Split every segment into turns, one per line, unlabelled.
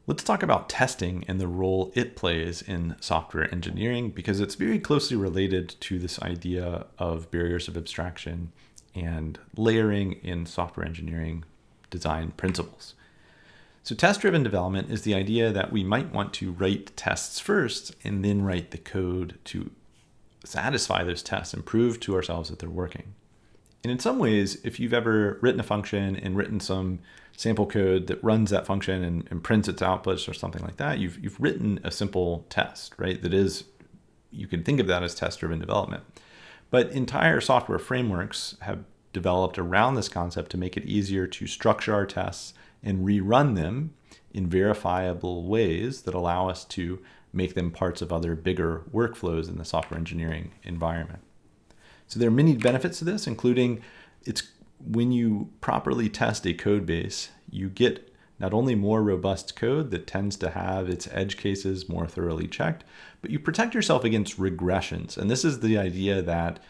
Let's talk about testing and the role it plays in software engineering, because it's very closely related to this idea of barriers of abstraction and layering in software engineering design principles. So test-driven development is the idea that we might want to write tests first and then write the code to satisfy those tests and prove to ourselves that they're working. And in some ways, if you've ever written a function and written some sample code that runs that function and prints its outputs or something like that, you've written a simple test, right? That is, you can think of that as test-driven development. But entire software frameworks have developed around this concept to make it easier to structure our tests and rerun them in verifiable ways that allow us to make them parts of other bigger workflows in the software engineering environment. So there are many benefits to this, including when you properly test a code base, you get not only more robust code that tends to have its edge cases more thoroughly checked, but you protect yourself against regressions. And this is the idea that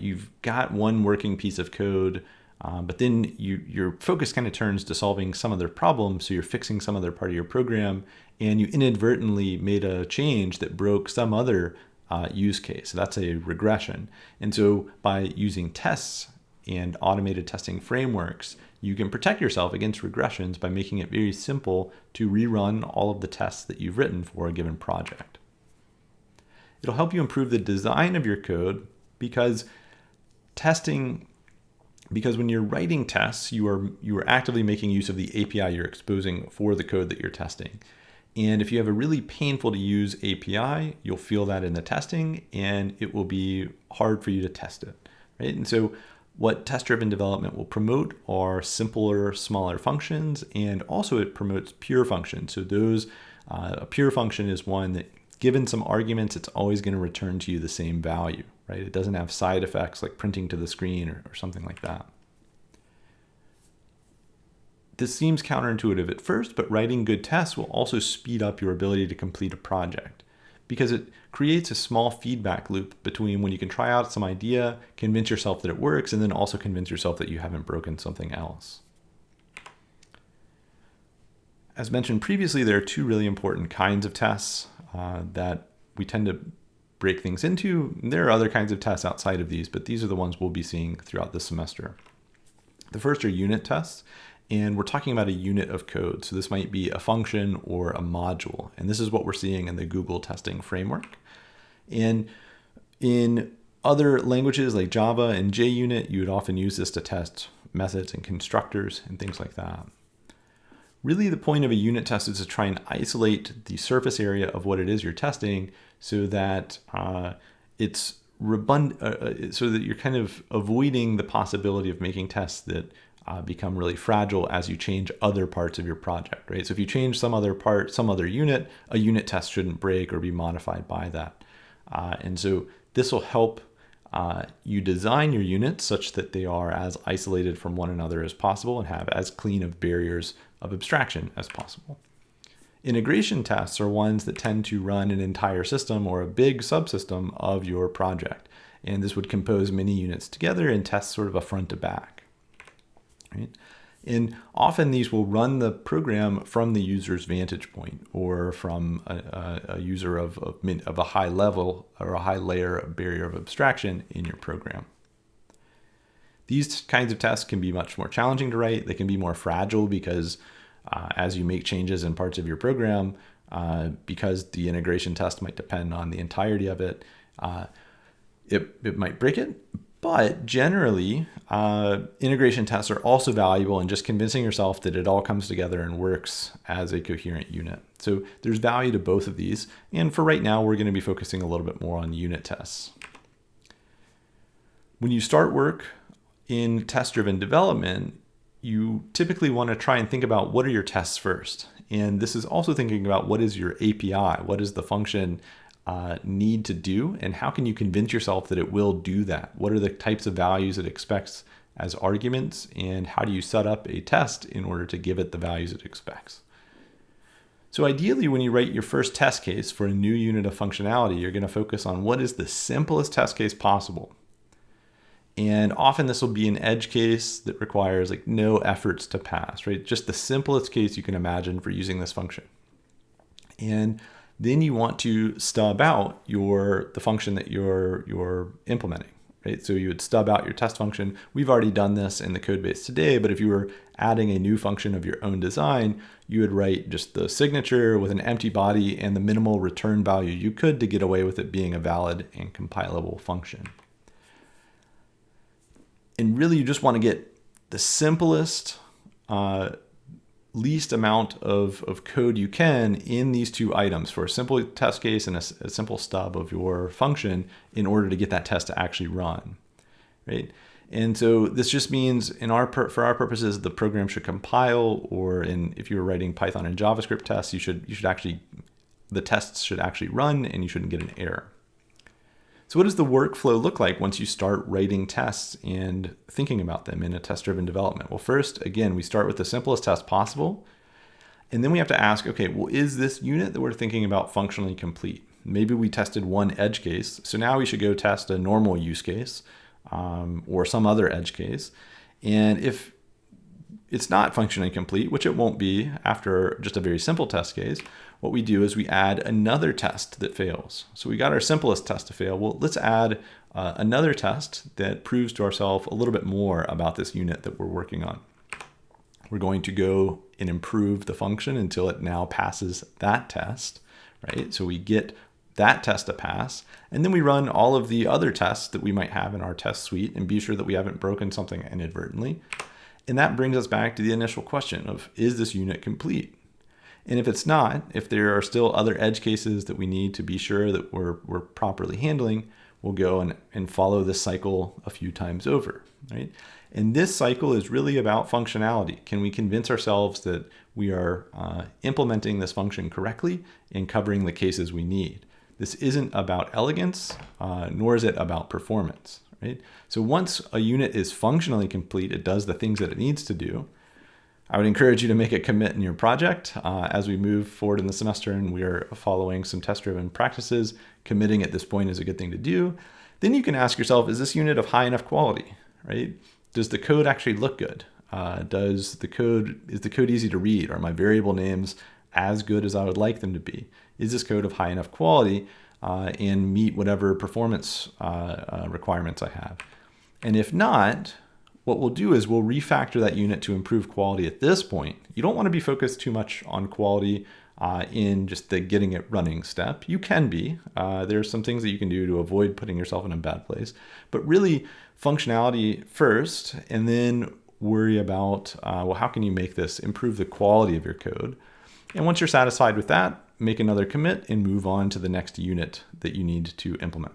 you've got one working piece of code, but then your focus kind of turns to solving some other problem. So you're fixing some other part of your program, and you inadvertently made a change that broke some other use case. So that's a regression. And so by using tests and automated testing frameworks, you can protect yourself against regressions by making it very simple to rerun all of the tests that you've written for a given project. It'll help you improve the design of your code because when you're writing tests, you are actively making use of the API you're exposing for the code that you're testing. And if you have a really painful to use API, you'll feel that in the testing, and it will be hard for you to test it, right? And so what test-driven development will promote are simpler, smaller functions, and also it promotes pure functions. So a pure function is one that, given some arguments, it's always going to return to you the same value, right? It doesn't have side effects like printing to the screen or something like that. This seems counterintuitive at first, but writing good tests will also speed up your ability to complete a project because it creates a small feedback loop between when you can try out some idea, convince yourself that it works, and then also convince yourself that you haven't broken something else. As mentioned previously, there are two really important kinds of tests that we tend to break things into. There are other kinds of tests outside of these, but these are the ones we'll be seeing throughout this semester. The first are unit tests. And we're talking about a unit of code. So this might be a function or a module. And this is what we're seeing in the Google testing framework. And in other languages like Java and JUnit, you would often use this to test methods and constructors and things like that. Really, the point of a unit test is to try and isolate the surface area of what it is you're testing so that it's redundant, so that you're kind of avoiding the possibility of making tests that become really fragile as you change other parts of your project, right? So if you change some other part, some other unit, a unit test shouldn't break or be modified by that. And so this will help you design your units such that they are as isolated from one another as possible and have as clean of barriers of abstraction as possible. Integration tests are ones that tend to run an entire system or a big subsystem of your project. And this would compose many units together and test sort of a front to back. Right? And often these will run the program from the user's vantage point or from a user of a high level or a high layer of barrier of abstraction in your program. These kinds of tests can be much more challenging to write. They can be more fragile because as you make changes in parts of your program, because the integration test might depend on the entirety of it, it might break it. But generally, integration tests are also valuable in just convincing yourself that it all comes together and works as a coherent unit. So there's value to both of these. And for right now, we're going to be focusing a little bit more on unit tests. When you start work in test-driven development, you typically want to try and think about what are your tests first. And this is also thinking about what is your API, what is the function need to do, and how can you convince yourself that it will do that? What are the types of values it expects as arguments, and how do you set up a test in order to give it the values it expects? So ideally, when you write your first test case for a new unit of functionality, you're going to focus on what is the simplest test case possible. And often this will be an edge case that requires like no efforts to pass, right? Just the simplest case you can imagine for using this function. And then you want to stub out the function that you're implementing, right? So you would stub out your test function. We've already done this in the code base today, but if you were adding a new function of your own design, you would write just the signature with an empty body and the minimal return value you could to get away with it being a valid and compilable function. And really, you just want to get the simplest, least amount of code you can in these two items for a simple test case and a simple stub of your function in order to get that test to actually run, right? And so this just means for our purposes, the program should compile, or if you were writing Python and JavaScript tests, the tests should actually run and you shouldn't get an error. So what does the workflow look like once you start writing tests and thinking about them in a test-driven development? Well, first, again, we start with the simplest test possible. And then we have to ask, okay, well, is this unit that we're thinking about functionally complete? Maybe we tested one edge case. So now we should go test a normal use case or some other edge case. And if it's not functionally complete, which it won't be after just a very simple test case, what we do is we add another test that fails. So we got our simplest test to fail. Well, let's add another test that proves to ourselves a little bit more about this unit that we're working on. We're going to go and improve the function until it now passes that test, right? So we get that test to pass, and then we run all of the other tests that we might have in our test suite and be sure that we haven't broken something inadvertently. And that brings us back to the initial question of, is this unit complete? And if it's not, if there are still other edge cases that we need to be sure that we're properly handling, we'll go and follow this cycle a few times over, right? And this cycle is really about functionality. Can we convince ourselves that we are implementing this function correctly and covering the cases we need? This isn't about elegance, nor is it about performance, right? So once a unit is functionally complete, it does the things that it needs to do. I would encourage you to make a commit in your project as we move forward in the semester and we are following some test-driven practices. Committing at this point is a good thing to do. Then you can ask yourself, is this unit of high enough quality, right? Does the code actually look good? Is the code easy to read? Are my variable names as good as I would like them to be? Is this code of high enough quality and meet whatever performance requirements I have? And if not, what we'll do is we'll refactor that unit to improve quality at this point. You don't want to be focused too much on quality in just the getting it running step. You can be. There's some things that you can do to avoid putting yourself in a bad place. But really, functionality first, and then worry about, how can you make this improve the quality of your code? And once you're satisfied with that, make another commit and move on to the next unit that you need to implement.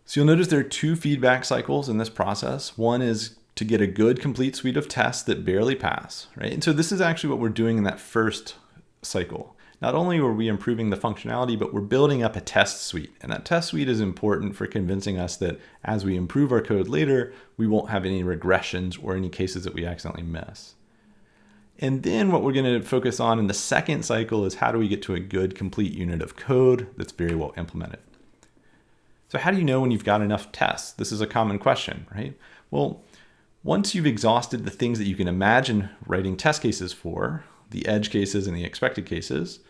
So you'll notice there are two feedback cycles in this process. One is to get a good complete suite of tests that barely pass, right? And so this is actually what we're doing in that first cycle. Not only are we improving the functionality, but we're building up a test suite. And that test suite is important for convincing us that as we improve our code later, we won't have any regressions or any cases that we accidentally miss. And then what we're going to focus on in the second cycle is how do we get to a good complete unit of code that's very well implemented. So how do you know when you've got enough tests? This is a common question, right? Well, once you've exhausted the things that you can imagine writing test cases for, the edge cases and the expected cases,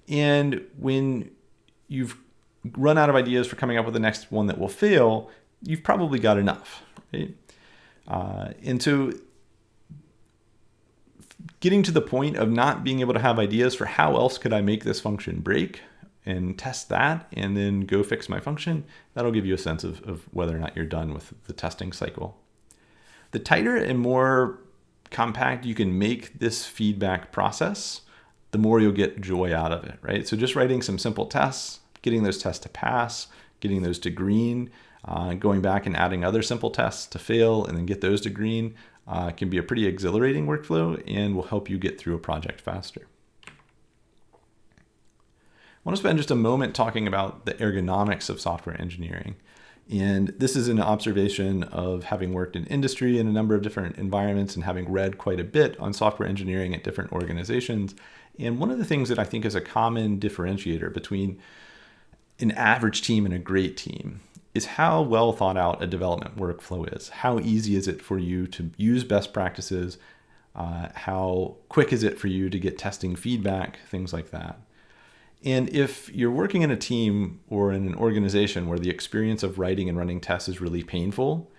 and when you've run out of ideas for coming up with the next one that will fail, you've probably got enough, right? And so getting to the point of not being able to have ideas for how else could I make this function break and test that and then go fix my function, that'll give you a sense of whether or not you're done with the testing cycle. The tighter and more compact you can make this feedback process, the more you'll get joy out of it, right? So just writing some simple tests, getting those tests to pass, getting those to green, going back and adding other simple tests to fail and then get those to green can be a pretty exhilarating workflow and will help you get through a project faster. I want to spend just a moment talking about the ergonomics of software engineering. And this is an observation of having worked in industry in a number of different environments and having read quite a bit on software engineering at different organizations. And one of the things that I think is a common differentiator between an average team and a great team is how well thought out a development workflow is. How easy is it for you to use best practices? How quick is it for you to get testing feedback? Things like that. And if you're working in a team or in an organization where the experience of writing and running tests is really painful,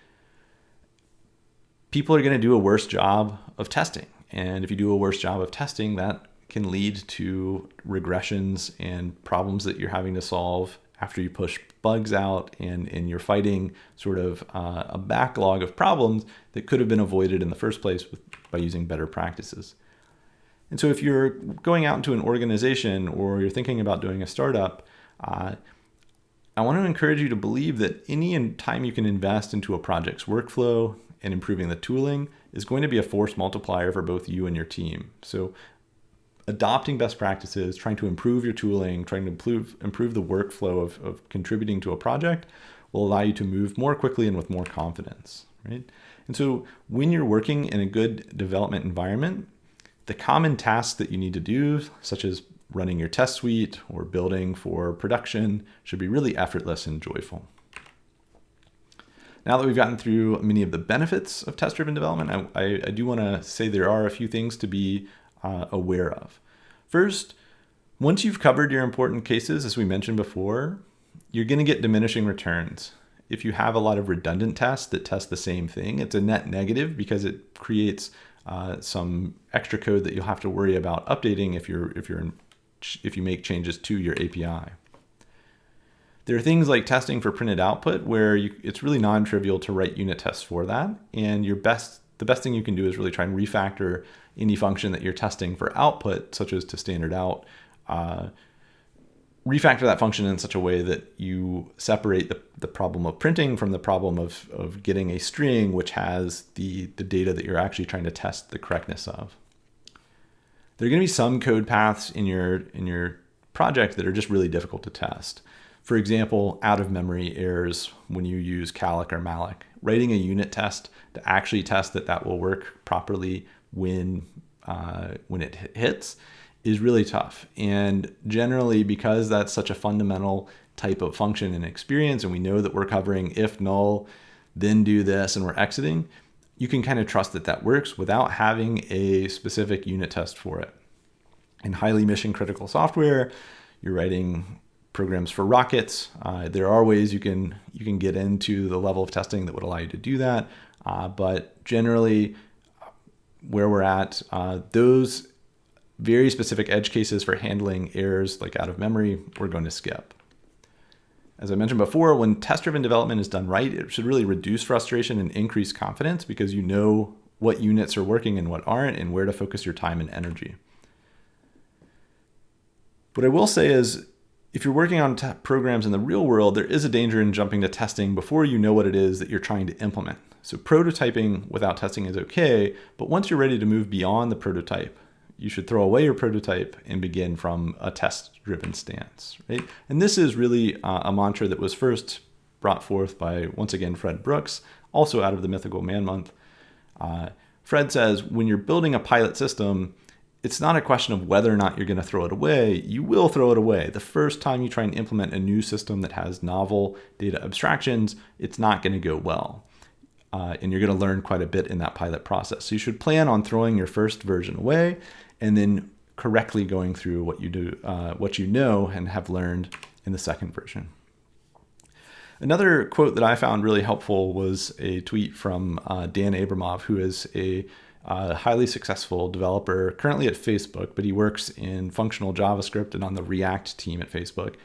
people are going to do a worse job of testing. And if you do a worse job of testing, that can lead to regressions and problems that you're having to solve after you push bugs out, and you're fighting sort of a backlog of problems that could have been avoided in the first place by using better practices. And so if you're going out into an organization or you're thinking about doing a startup, I want to encourage you to believe that any time you can invest into a project's workflow and improving the tooling is going to be a force multiplier for both you and your team. So adopting best practices, trying to improve your tooling, trying to improve the workflow of contributing to a project will allow you to move more quickly and with more confidence, right? And so when you're working in a good development environment, the common tasks that you need to do, such as running your test suite or building for production, should be really effortless and joyful. Now that we've gotten through many of the benefits of test-driven development, I do want to say there are a few things to be aware of. First, once you've covered your important cases, as we mentioned before, you're going to get diminishing returns. If you have a lot of redundant tests that test the same thing, it's a net negative because it creates some extra code that you'll have to worry about updating if you make changes to your API. There are things like testing for printed output where it's really non-trivial to write unit tests for that, and the best thing you can do is really try and refactor any function that you're testing for output, such as to standard out. Refactor that function in such a way that you separate the problem of printing from the problem of getting a string which has the data that you're actually trying to test the correctness of. There are going to be some code paths in your project that are just really difficult to test. For example, out-of-memory errors when you use calc or malloc. Writing a unit test to actually test that will work properly when it hits is really tough. And generally, because that's such a fundamental type of function and experience, and we know that we're covering if null, then do this, and we're exiting, you can kind of trust that works without having a specific unit test for it. In highly mission critical software, you're writing programs for rockets. There are ways you can get into the level of testing that would allow you to do that. But generally, where we're at, those very specific edge cases for handling errors like out of memory, we're going to skip. As I mentioned before, when test-driven development is done right, it should really reduce frustration and increase confidence because you know what units are working and what aren't and where to focus your time and energy. What I will say is, if you're working on programs in the real world, there is a danger in jumping to testing before you know what it is that you're trying to implement. So prototyping without testing is okay, but once you're ready to move beyond the prototype, you should throw away your prototype and begin from a test-driven stance, right? And this is really a mantra that was first brought forth by, once again, Fred Brooks, also out of the Mythical Man Month. Fred says, when you're building a pilot system, it's not a question of whether or not you're going to throw it away. You will throw it away. The first time you try and implement a new system that has novel data abstractions, it's not going to go well. And you're going to learn quite a bit in that pilot process. So you should plan on throwing your first version away and then correctly going through what you know and have learned in the second version. Another quote that I found really helpful was a tweet from Dan Abramov, who is a highly successful developer currently at Facebook, but he works in functional JavaScript and on the React team at Facebook.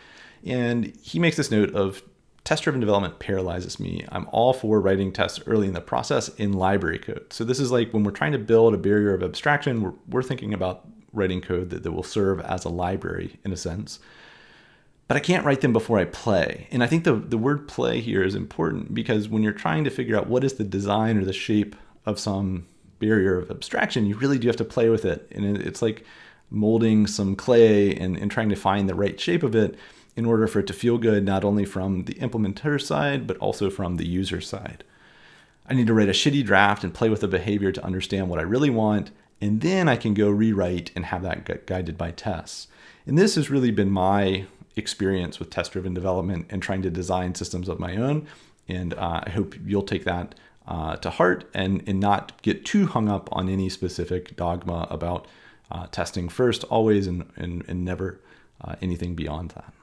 And he makes this note of, test-driven development paralyzes me. I'm all for writing tests early in the process in library code. So this is like when we're trying to build a barrier of abstraction, we're thinking about writing code that will serve as a library in a sense. But I can't write them before I play. And I think the word play here is important because when you're trying to figure out what is the design or the shape of some barrier of abstraction, you really do have to play with it. And it's like molding some clay and trying to find the right shape of it in order for it to feel good, not only from the implementer side, but also from the user side. I need to write a shitty draft and play with the behavior to understand what I really want, and then I can go rewrite and have that guided by tests. And this has really been my experience with test-driven development and trying to design systems of my own. And I hope you'll take that to heart and not get too hung up on any specific dogma about testing first, always, and never anything beyond that.